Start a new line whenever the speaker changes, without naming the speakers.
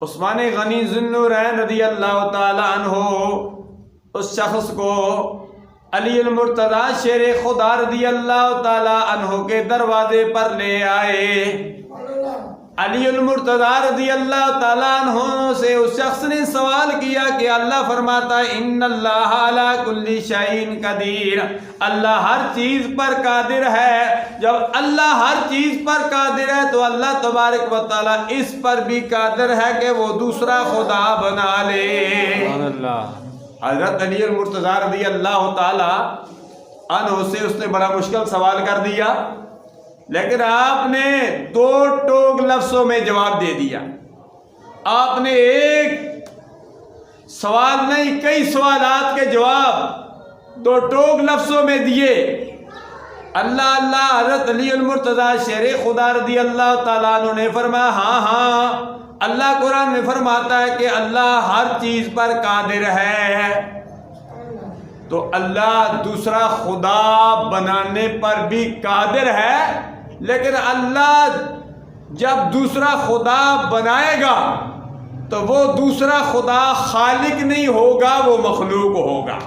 عثمان غنی ذو النورین رضی اللہ تعالی عنہ اس شخص کو علی المرتضیٰ شیر خدا رضی اللہ تعالی عنہ کے دروازے پر لے آئے۔ علی المرتضیٰ رضی اللہ تعالیٰ عنہ سے اس شخص نے سوال کیا کہ اللہ فرماتا ہے ان اللہ علی کل شیء قدیر، اللہ ہر چیز پر قادر ہے۔ جب اللہ ہر چیز پر قادر ہے تو اللہ تبارک و تعالیٰ اس پر بھی قادر ہے کہ وہ دوسرا خدا بنا لے۔ سبحان اللہ۔ حضرت علی المرتضیٰ رضی اللہ تعالیٰ عنہ سے اس نے بڑا مشکل سوال کر دیا، لیکن آپ نے دو ٹوک لفظوں میں جواب دے دیا۔ آپ نے ایک سوال نہیں، کئی سوالات کے جواب دو ٹوک لفظوں میں دیے۔ اللہ اللہ حضرت علی المرتضیٰ شیر خدا رضی اللہ تعالیٰ عنہ نے فرمایا ہاں ہاں، اللہ قرآن میں فرماتا ہے کہ اللہ ہر چیز پر قادر ہے، تو اللہ دوسرا خدا بنانے پر بھی قادر ہے، لیکن اللہ جب دوسرا خدا بنائے گا تو وہ دوسرا خدا خالق نہیں ہوگا، وہ مخلوق ہوگا۔